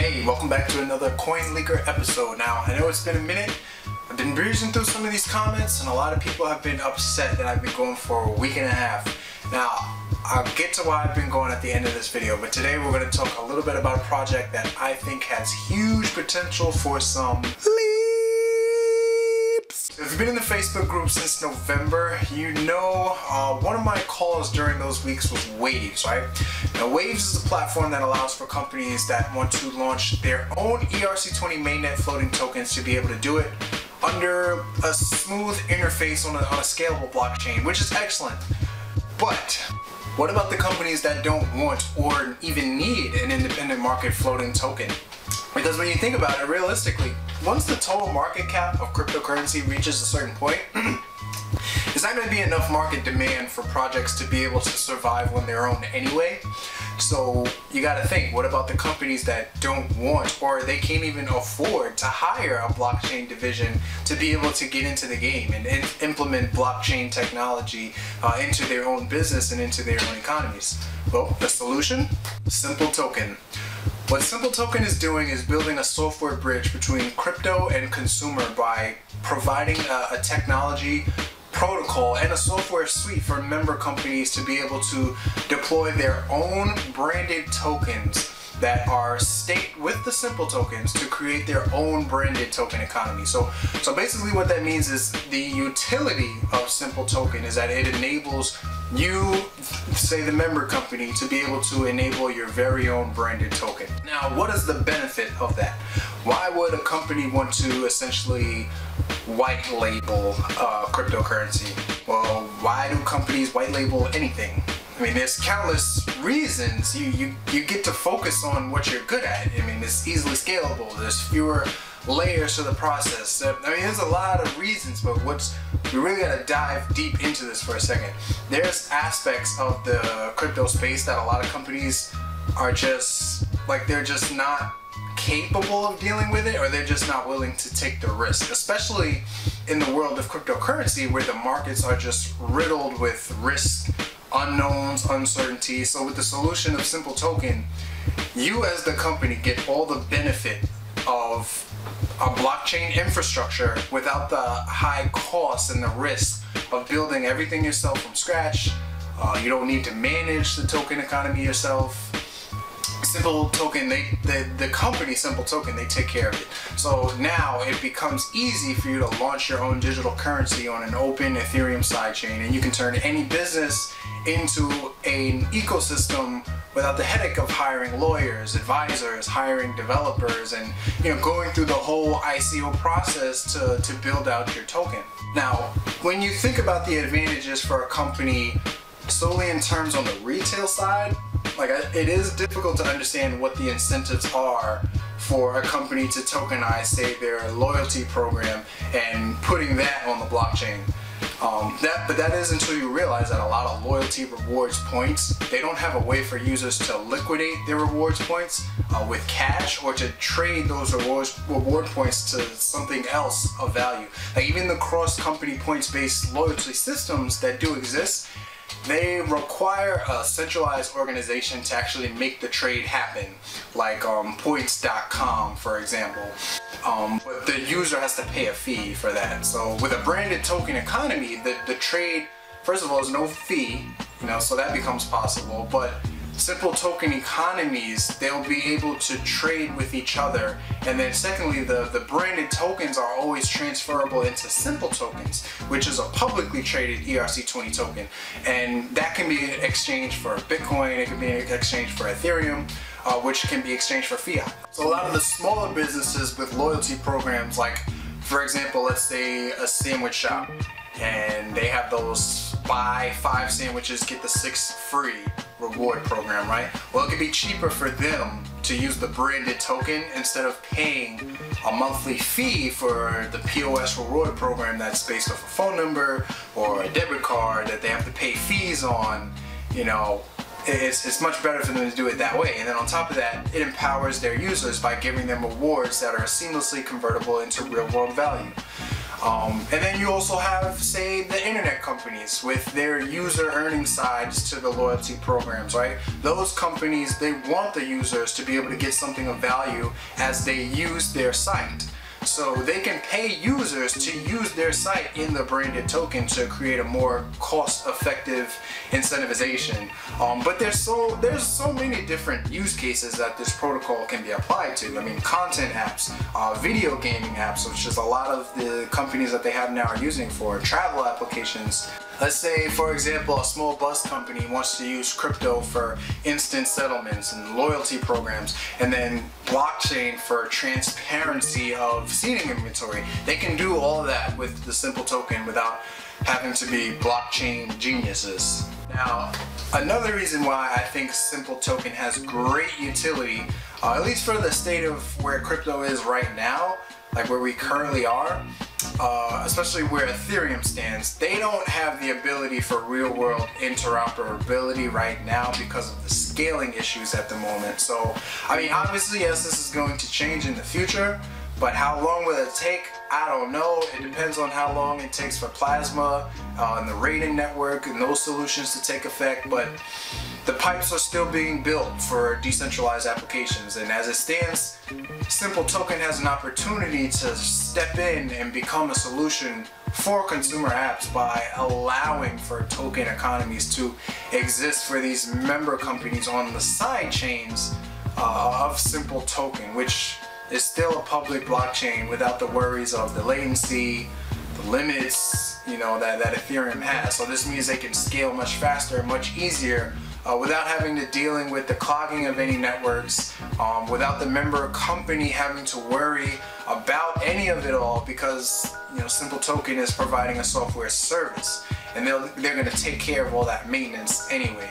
Hey, welcome back to another Coin Leaker episode. Now, I know it's been a minute. I've been breezing through some of these comments, and a lot of people have been upset that I've been going for a week and a half. Now, I'll get to why I've been going at the end of this video, but today we're going to talk a little bit about a project that I think has huge potential for some leaps. If you've been in the Facebook group since November, you know one of my calls during those weeks was Waves, right? Now, Waves is a platform that allows for companies that want to launch their own ERC20 mainnet floating tokens to be able to do it under a smooth interface on a scalable blockchain, which is excellent. But what about the companies that don't want or even need an independent market floating token? Because when you think about it, realistically, once the total market cap of cryptocurrency reaches a certain point, there's not going to be enough market demand for projects to be able to survive on their own anyway. So you got to think, what about the companies that don't want or they can't even afford to hire a blockchain division to be able to get into the game and implement blockchain technology into their own business and into their own economies? Well, the solution? Simple Token. What Simple Token is doing is building a software bridge between crypto and consumer by providing a technology protocol and a software suite for member companies to be able to deploy their own branded tokens that are staked with the Simple tokens to create their own branded token economy. So basically what that means is the utility of Simple Token is that it enables you, say the member company, to be able to enable your very own branded token. Now, what is the benefit of that? Why would a company want to essentially white label cryptocurrency? Well, why do companies white label anything? I mean, there's countless reasons. You get to focus on what you're good at. I mean, it's easily scalable. There's fewer layers to the process. I mean, there's a lot of reasons, but we really gotta dive deep into this for a second. There's aspects of the crypto space that a lot of companies are just, like, they're just not capable of dealing with it, or they're just not willing to take the risk, especially in the world of cryptocurrency where the markets are just riddled with risk, unknowns, uncertainty. So with the solution of Simple Token, you as the company get all the benefit of a blockchain infrastructure without the high costs and the risk of building everything yourself from scratch. You don't need to manage the token economy yourself. Simple Token, the company Simple Token, they take care of it. So now it becomes easy for you to launch your own digital currency on an open Ethereum sidechain, and you can turn any business into an ecosystem without the headache of hiring lawyers, advisors, hiring developers, and going through the whole ICO process to build out your token. Now, when you think about the advantages for a company solely in terms on the retail side, it is difficult to understand what the incentives are for a company to tokenize, say, their loyalty program and putting that on the blockchain. But that is until you realize that a lot of loyalty rewards points, they don't have a way for users to liquidate their rewards points with cash or to trade those reward points to something else of value. Like, even the cross-company points-based loyalty systems that do exist, they require a centralized organization to actually make the trade happen, like points.com, for example. But the user has to pay a fee for that. So with a branded token economy, the trade, first of all, is no fee, so that becomes possible. But Simple Token economies, they'll be able to trade with each other. And then secondly, the branded tokens are always transferable into Simple Tokens, which is a publicly traded ERC20 token. And that can be exchanged for Bitcoin, it can be exchanged for Ethereum, which can be exchanged for fiat. So a lot of the smaller businesses with loyalty programs, like, for example, let's say a sandwich shop, and they have those buy 5 sandwiches, get the 6 free reward program, right? Well, it could be cheaper for them to use the branded token instead of paying a monthly fee for the POS reward program that's based off a phone number or a debit card that they have to pay fees on. It's much better for them to do it that way. And then on top of that, it empowers their users by giving them rewards that are seamlessly convertible into real world value. And then you also have, say, the internet companies with their user earning sides to the loyalty programs, right? Those companies, they want the users to be able to get something of value as they use their site. So they can pay users to use their site in the branded token to create a more cost-effective incentivization. But there's so many different use cases that this protocol can be applied to. I mean, content apps, video gaming apps, which is a lot of the companies that they have now are using for travel applications. Let's say, for example, a small bus company wants to use crypto for instant settlements and loyalty programs, and then blockchain for transparency of seating inventory. They can do all of that with the simple token without having to be blockchain geniuses. Now, another reason why I think simple token has great utility, at least for the state of where crypto is right now, like where we currently are, especially where Ethereum stands, they don't have the ability for real-world interoperability right now because of the scaling issues at the moment. So, I mean, obviously, yes, this is going to change in the future, but how long will it take? I don't know. It depends on how long it takes for Plasma and the rating network and those solutions to take effect, but the pipes are still being built for decentralized applications, and as it stands, Simple Token has an opportunity to step in and become a solution for consumer apps by allowing for token economies to exist for these member companies on the side chains of Simple Token, which is still a public blockchain without the worries of the latency, the limits, that Ethereum has. So this means they can scale much faster, much easier, without having to dealing with the clogging of any networks, without the member company having to worry about any of it all, because Simple Token is providing a software service, and they're going to take care of all that maintenance anyway.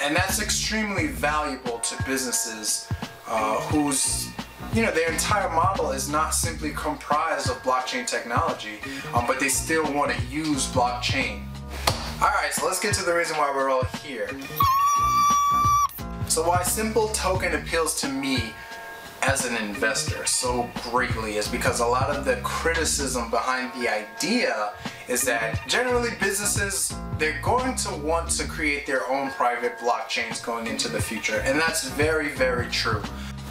And that's extremely valuable to businesses whose their entire model is not simply comprised of blockchain technology, but they still want to use blockchain. Alright, so let's get to the reason why we're all here. So why Simple Token appeals to me as an investor so greatly is because a lot of the criticism behind the idea is that generally businesses, they're going to want to create their own private blockchains going into the future, and that's very, very true.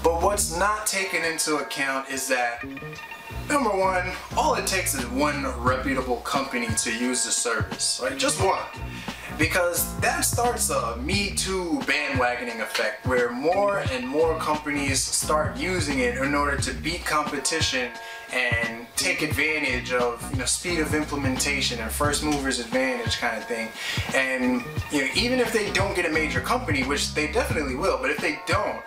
But what's not taken into account is that, number one, all it takes is one reputable company to use the service, right? Just one. Because that starts a Me Too bandwagoning effect where more and more companies start using it in order to beat competition and take advantage of speed of implementation and first movers advantage kind of thing. And even if they don't get a major company, which they definitely will, but if they don't,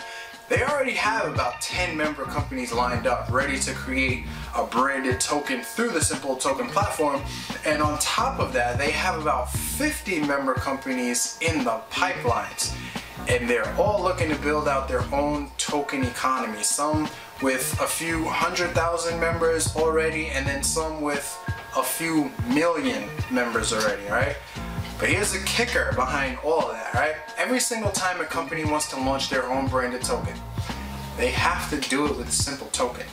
they already have about 10 member companies lined up ready to create a branded token through the Simple Token platform, and on top of that they have about 50 member companies in the pipelines, and they're all looking to build out their own token economy, some with a few 100,000 members already, and then some with a few million members already, right? But here's the kicker behind all of that, right? Every single time a company wants to launch their own branded token, they have to do it with a Simple Token.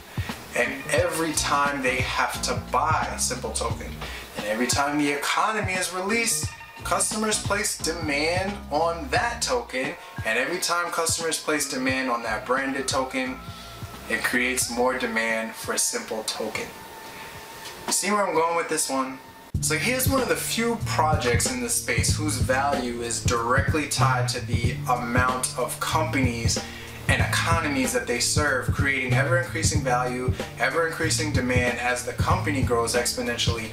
And every time they have to buy Simple Token, and every time the economy is released, customers place demand on that token, and every time customers place demand on that branded token, it creates more demand for Simple Token. You see where I'm going with this one? So here's one of the few projects in this space whose value is directly tied to the amount of companies and economies that they serve, creating ever-increasing value, ever-increasing demand as the company grows exponentially,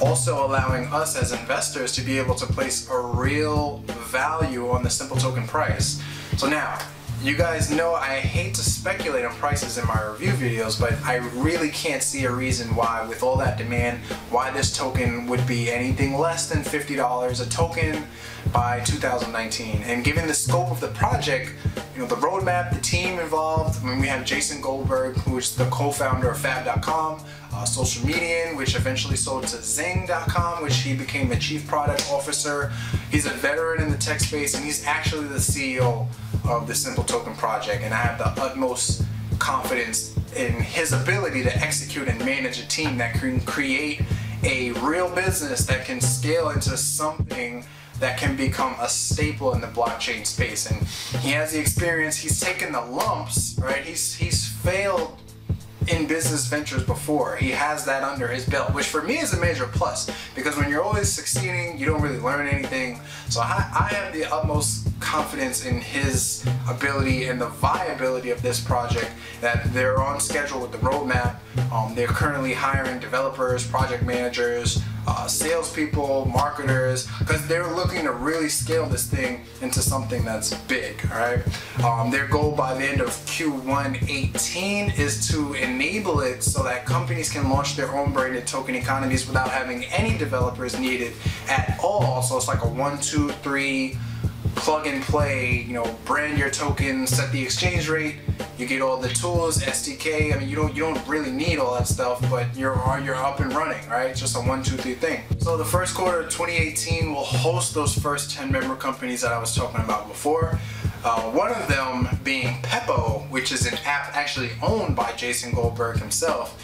also allowing us as investors to be able to place a real value on the Simple Token price. So now, you guys know I hate to speculate on prices in my review videos, but I really can't see a reason why, with all that demand, why this token would be anything less than $50 a token by 2019. And given the scope of the project, the roadmap, the team involved, I mean, we have Jason Goldberg, who is the co-founder of Fab.com, Social Median, which eventually sold to Zing.com, which he became the chief product officer. He's a veteran in the tech space, and he's actually the CEO of the Simple Token project, and I have the utmost confidence in his ability to execute and manage a team that can create a real business that can scale into something that can become a staple in the blockchain space. And he has the experience, he's taken the lumps, right? He's failed in business ventures before. He has that under his belt, which for me is a major plus, because when you're always succeeding, you don't really learn anything. So I have the utmost confidence in his ability and the viability of this project, that they're on schedule with the roadmap. They're currently hiring developers, project managers, salespeople, marketers, because they're looking to really scale this thing into something that's big, all right? Their goal by the end of Q1 18 is to enable it so that companies can launch their own branded token economies without having any developers needed at all. So it's like a 1, 2, 3 plug and play, you know, brand your token, set the exchange rate, you get all the tools, SDK. I mean, you don't really need all that stuff, but you're up and running, right? It's just a 1, 2, 3 thing. So the first quarter of 2018 will host those first 10 member companies that I was talking about before. One of them being Peppo, which is an app actually owned by Jason Goldberg himself.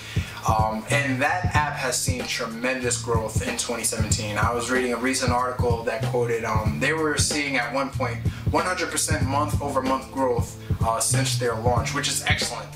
And that app has seen tremendous growth in 2017. I was reading a recent article that quoted they were seeing at one point 100% month-over-month growth since their launch, which is excellent.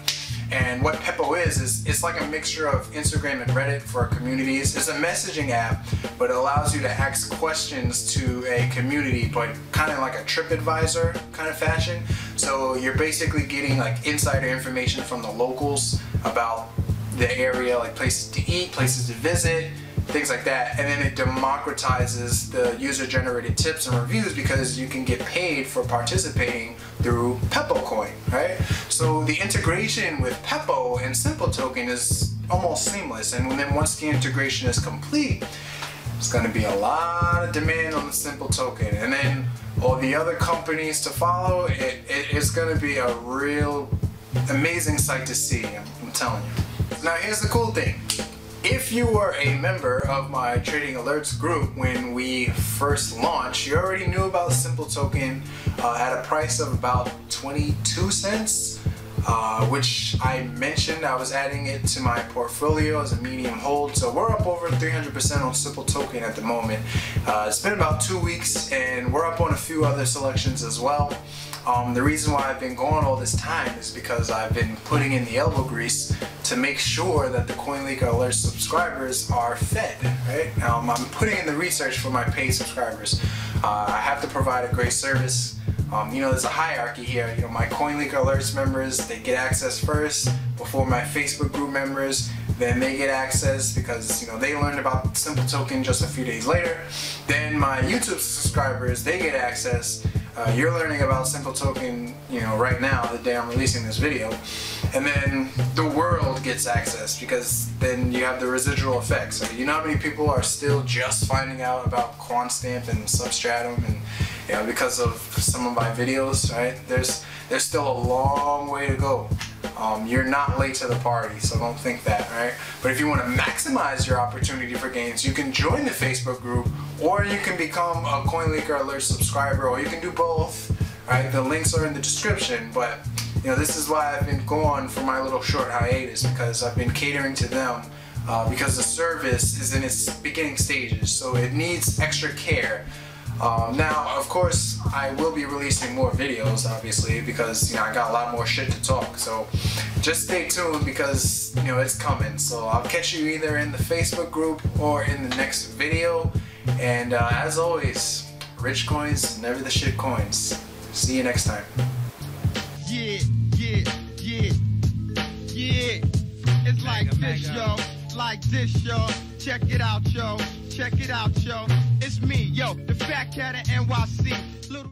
And what Peppo is it's like a mixture of Instagram and Reddit for communities. It's a messaging app, but it allows you to ask questions to a community, but kind of like a TripAdvisor kind of fashion. So you're basically getting like insider information from the locals about the area, like places to eat, places to visit, things like that. And then it democratizes the user-generated tips and reviews because you can get paid for participating through Peppo Coin, right? So the integration with Peppo and Simple Token is almost seamless. And then once the integration is complete, it's going to be a lot of demand on the Simple Token. And then all the other companies to follow, it's going to be a real amazing sight to see, I'm telling you. Now here's the cool thing. If you were a member of my Trading Alerts group when we first launched, you already knew about Simple Token at a price of about 22 cents, which I mentioned I was adding it to my portfolio as a medium hold. So we're up over 300% on Simple Token at the moment. It's been about 2 weeks and we're up on a few other selections as well. The reason why I've been going all this time is because I've been putting in the elbow grease to make sure that the CoinLeaker Alert subscribers are fed, right? I'm putting in the research for my paid subscribers. I have to provide a great service. You know, there's a hierarchy here. You know, my CoinLeaker Alerts members, they get access first before my Facebook group members. Then they get access because, you know, they learned about Simple Token just a few days later. Then my YouTube subscribers, they get access. You're learning about Simple Token, you know, right now, the day I'm releasing this video. And then the world gets access because then you have the residual effects. So you know how many people are still just finding out about QuantStamp and Substratum, and you know, because of some of my videos, right? There's still a long way to go. You're not late to the party, so don't think that, right? But if you want to maximize your opportunity for gains, you can join the Facebook group, or you can become a CoinLeaker Alert subscriber, or you can do both, right? The links are in the description, but you know, this is why I've been gone for my little short hiatus, because I've been catering to them, because the service is in its beginning stages, so it needs extra care. Now, of course, I will be releasing more videos, obviously, because, you know, I got a lot more shit to talk. So just stay tuned because, you know, it's coming. So I'll catch you either in the Facebook group or in the next video. And as always, rich coins, never the shit coins. See you next time. Yeah. It's like this, yo. Like this, yo. Check it out, yo. Check it out, yo. It's me, yo, the fat cat of NYC. Little